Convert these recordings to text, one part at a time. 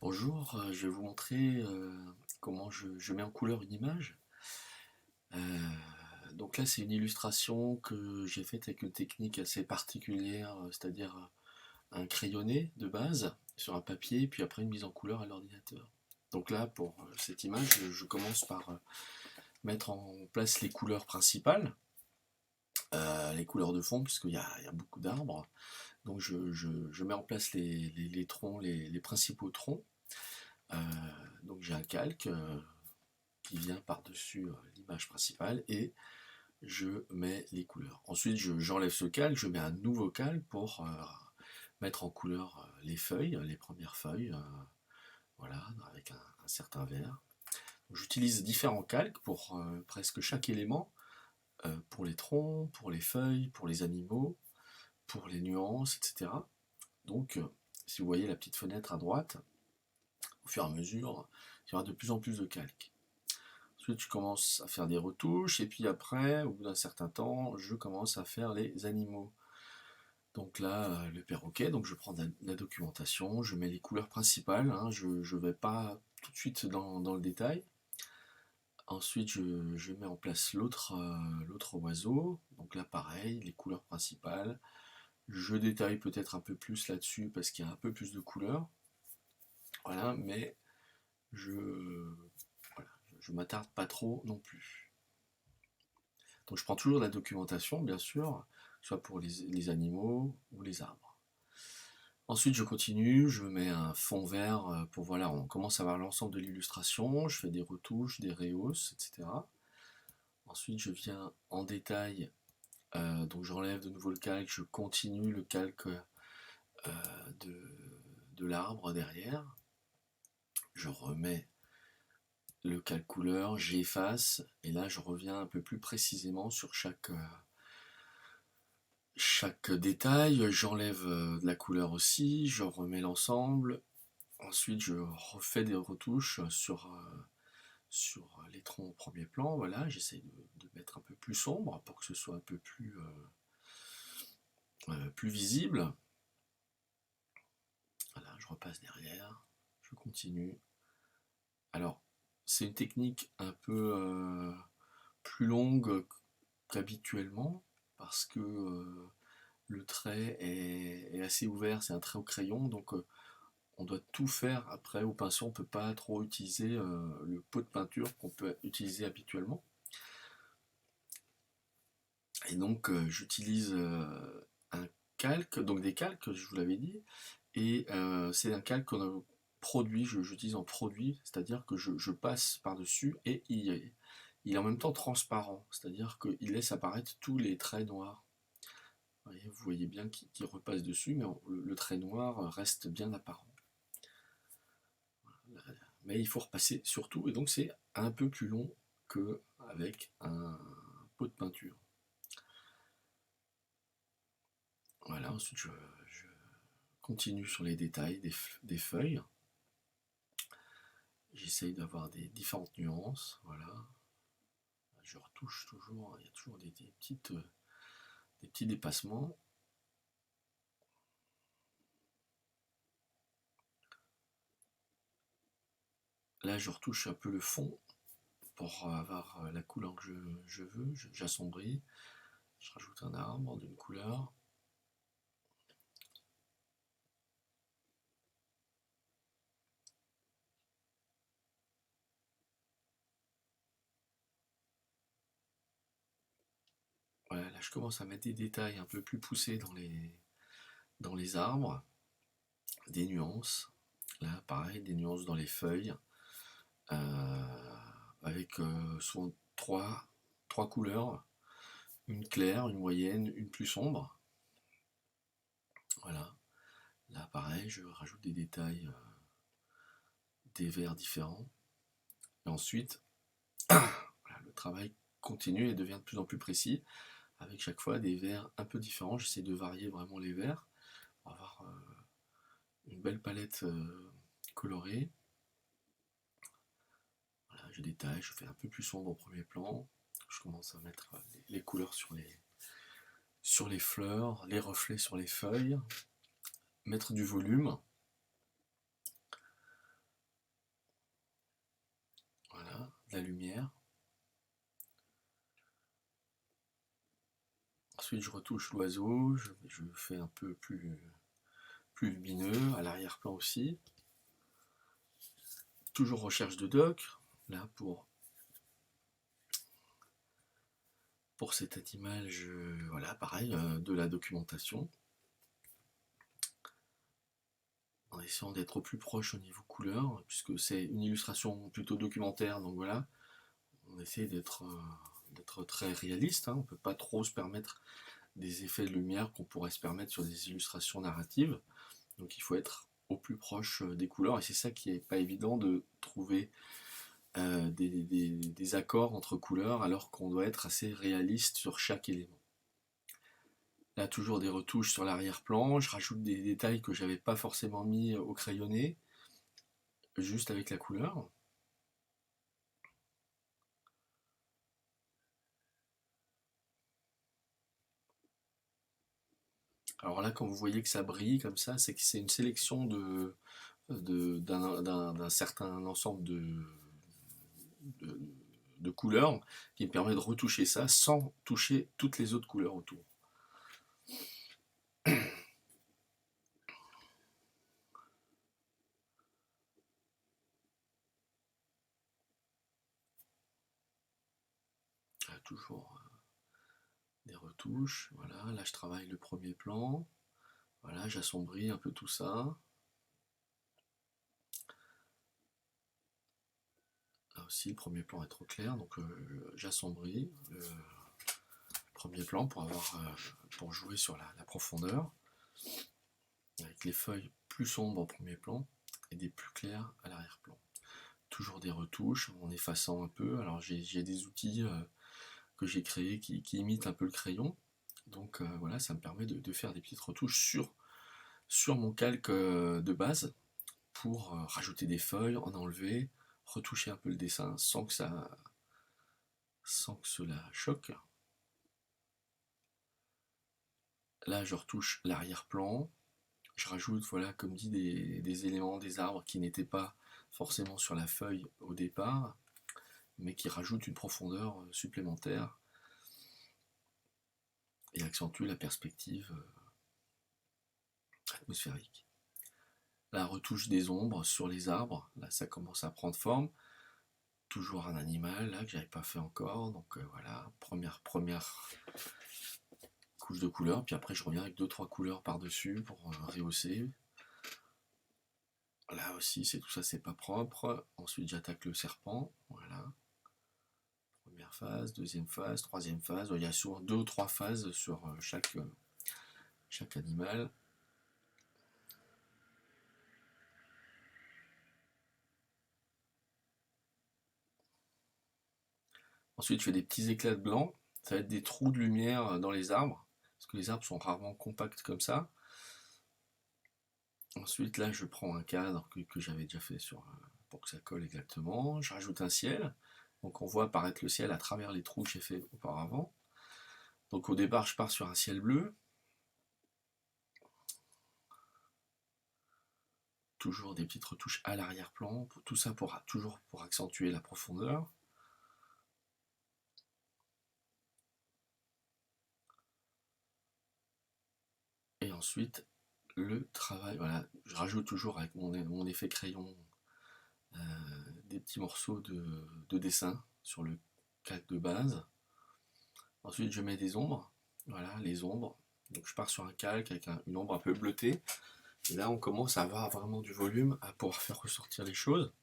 Bonjour, je vais vous montrer comment je mets en couleur une image. Euh, donc là, c'est une illustration que j'ai faite avec une technique assez particulière, c'est-à-dire un crayonné de base sur un papier, puis après une mise en couleur à l'ordinateur. Donc là, pour cette image, je commence par mettre en place les couleurs principales, les couleurs de fond, puisqu'il y a beaucoup d'arbres. Donc je mets en place les troncs, les principaux troncs. Euh, donc j'ai un calque qui vient par-dessus l'image principale et je mets les couleurs. Ensuite, j'enlève ce calque, je mets un nouveau calque pour mettre en couleur les feuilles, les premières feuilles, voilà, avec un certain vert. J'utilise différents calques pour presque chaque élément, pour les troncs, pour les feuilles, pour les animaux, pour les nuances, etc. Donc, si vous voyez la petite fenêtre à droite, au fur et à mesure, il y aura de plus en plus de calques. Ensuite, je commence à faire des retouches, et puis après, au bout d'un certain temps, je commence à faire les animaux. Donc là, le perroquet, donc je prends la documentation, je mets les couleurs principales, hein, je ne vais pas tout de suite dans le détail. Ensuite, je mets en place l'autre oiseau, donc là pareil, les couleurs principales. Je détaille peut-être un peu plus là-dessus parce qu'il y a un peu plus de couleurs. Voilà, mais je voilà, je m'attarde pas trop non plus. Donc je prends toujours la documentation, bien sûr, soit pour les animaux ou les arbres. Ensuite, je continue, je mets un fond vert pour, voilà, on commence à voir l'ensemble de l'illustration, je fais des retouches, des rehausses, etc. Ensuite, je viens en détail, donc j'enlève de nouveau le calque, je continue le calque de l'arbre derrière, je remets le calque couleur, j'efface, et là je reviens un peu plus précisément sur chaque détail, j'enlève de la couleur aussi, je remets l'ensemble, ensuite je refais des retouches sur les troncs au premier plan, voilà, j'essaie de mettre un peu plus sombre pour que ce soit un peu plus visible. Voilà, je repasse derrière, je continue. Alors, c'est une technique un peu plus longue qu'habituellement, parce que le trait est assez ouvert, c'est un trait au crayon, donc on doit tout faire après au pinceau, on ne peut pas trop utiliser le pot de peinture qu'on peut utiliser habituellement. Et donc j'utilise un calque, donc des calques, je vous l'avais dit, et c'est un calque qu'on a produit, j'utilise en produit, c'est-à-dire que je passe par-dessus et il est en même temps transparent, c'est-à-dire qu'il laisse apparaître tous les traits noirs. Vous voyez bien qu'il repasse dessus, mais le trait noir reste bien apparent. Mais il faut repasser surtout, et donc c'est un peu plus long qu'avec un pot de peinture. Voilà, ensuite je continue sur les détails des feuilles. J'essaye d'avoir des différentes nuances, voilà. Je retouche toujours, il y a toujours des petits dépassements. Là, je retouche un peu le fond pour avoir la couleur que je veux. J'assombris, je rajoute un arbre d'une couleur. Voilà, là, je commence à mettre des détails un peu plus poussés dans les arbres, des nuances. Là, pareil, des nuances dans les feuilles, avec souvent trois couleurs, une claire, une moyenne, une plus sombre. Voilà. Là, pareil, je rajoute des détails, des verts différents. Et ensuite, voilà, le travail continue et devient de plus en plus précis, avec chaque fois des verts un peu différents. J'essaie de varier vraiment les verts pour avoir une belle palette colorée. Voilà, je détaille, je fais un peu plus sombre au premier plan. Je commence à mettre les couleurs sur les fleurs, les reflets sur les feuilles, mettre du volume. la lumière. Ensuite, je retouche l'oiseau, je fais un peu plus lumineux, à l'arrière-plan aussi. Toujours recherche de doc, là pour cet animal, voilà, pareil, de la documentation, en essayant d'être au plus proche au niveau couleur, puisque c'est une illustration plutôt documentaire, donc voilà, on essaie d'être très réaliste, hein, on ne peut pas trop se permettre des effets de lumière qu'on pourrait se permettre sur des illustrations narratives, donc il faut être au plus proche des couleurs, et c'est ça qui est pas évident de trouver des accords entre couleurs alors qu'on doit être assez réaliste sur chaque élément. Là, toujours des retouches sur l'arrière-plan, je rajoute des détails que j'avais pas forcément mis au crayonné, juste avec la couleur. Alors là, quand vous voyez que ça brille comme ça, c'est que c'est une sélection d'un certain ensemble de, de couleurs qui me permet de retoucher ça sans toucher toutes les autres couleurs autour. Là, toujours des retouches, voilà, là je travaille le premier plan, voilà, j'assombris un peu tout ça. Là aussi, le premier plan est trop clair, donc j'assombris le premier plan pour jouer sur la profondeur, avec les feuilles plus sombres au premier plan et des plus clairs à l'arrière-plan. Toujours des retouches en effaçant un peu. Alors j'ai des outils que j'ai créés qui imitent un peu le crayon, donc voilà, ça me permet de faire des petites retouches sur mon calque de base pour rajouter des feuilles, en enlever, retoucher un peu le dessin sans que cela choque. Là, je retouche l'arrière-plan. Je rajoute, voilà, comme dit, des éléments des arbres qui n'étaient pas forcément sur la feuille au départ, mais qui rajoutent une profondeur supplémentaire et accentuent la perspective atmosphérique. La retouche des ombres sur les arbres, là ça commence à prendre forme. Toujours un animal là que j'avais pas fait encore, donc voilà, première couche de couleur, puis après je reviens avec 2-3 couleurs par-dessus pour rehausser. Là aussi, c'est tout ça, c'est pas propre. Ensuite, j'attaque le serpent, voilà. Première phase, deuxième phase, troisième phase. Il y a souvent 2 ou 3 phases sur chaque animal. Ensuite, je fais des petits éclats de blanc. Ça va être des trous de lumière dans les arbres, parce que les arbres sont rarement compacts comme ça. Ensuite, là, je prends un cadre que j'avais déjà fait pour que ça colle exactement. Je rajoute un ciel. Donc on voit apparaître le ciel à travers les trous que j'ai fait auparavant. Donc au départ, je pars sur un ciel bleu. Toujours des petites retouches à l'arrière-plan. Tout ça toujours pour accentuer la profondeur. Et ensuite, le travail, voilà, je rajoute toujours avec mon effet crayon des petits morceaux de dessin sur le calque de base. Ensuite, je mets des ombres, voilà, les ombres. Donc je pars sur un calque avec une ombre un peu bleutée. Et là, on commence à avoir vraiment du volume, à pouvoir faire ressortir les choses.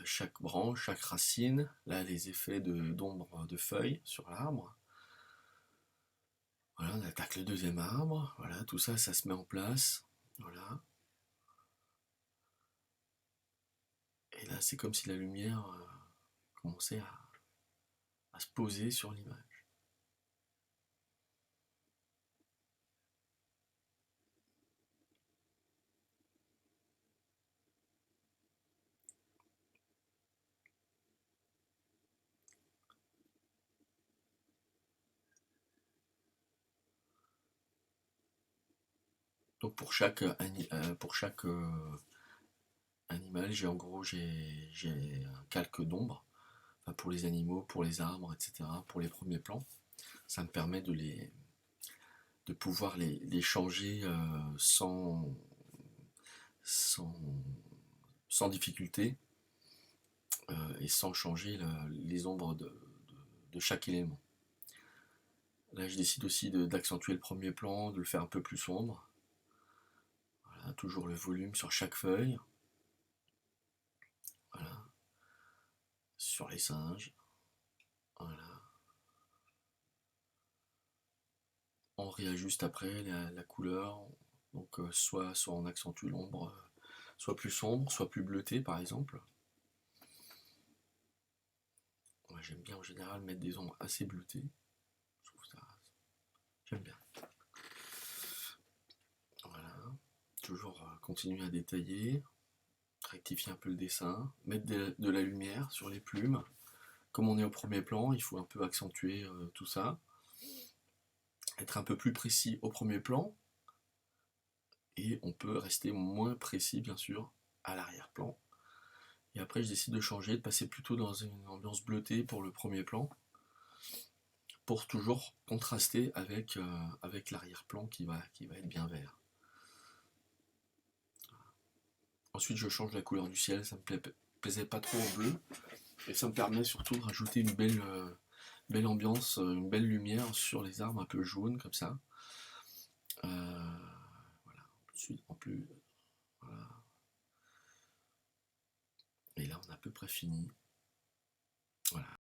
Chaque branche, chaque racine, là, les effets d'ombre de feuilles sur l'arbre. Voilà, on attaque le deuxième arbre. Voilà, tout ça, ça se met en place. Voilà. Et là, c'est comme si la lumière commençait à se poser sur l'image. Donc pour chaque animal animal, j'ai un calque d'ombre, enfin, pour les animaux, pour les arbres, etc., pour les premiers plans. Ça me permet de pouvoir les changer sans, sans difficulté et sans changer les ombres de chaque élément. Là, je décide aussi d'accentuer le premier plan, de le faire un peu plus sombre. Voilà, toujours le volume sur chaque feuille. Voilà. Sur les singes. Voilà. On réajuste après la couleur. Donc soit on accentue l'ombre, soit plus sombre, soit plus bleuté par exemple. Moi, j'aime bien en général mettre des ombres assez bleutées. Je trouve ça. J'aime bien. Voilà. Toujours continuer à détailler, rectifier un peu le dessin, mettre de la lumière sur les plumes. Comme on est au premier plan, il faut un peu accentuer tout ça. Être un peu plus précis au premier plan. Et on peut rester moins précis, bien sûr, à l'arrière-plan. Et après, je décide de changer, de passer plutôt dans une ambiance bleutée pour le premier plan, pour toujours contraster avec l'arrière-plan qui va être bien vert. Ensuite, je change la couleur du ciel, ça me plaisait pas trop en bleu, et ça me permet surtout de rajouter une belle ambiance, une belle lumière sur les arbres un peu jaunes comme ça. Voilà. Ensuite, en plus, voilà. Et là, on a à peu près fini. Voilà.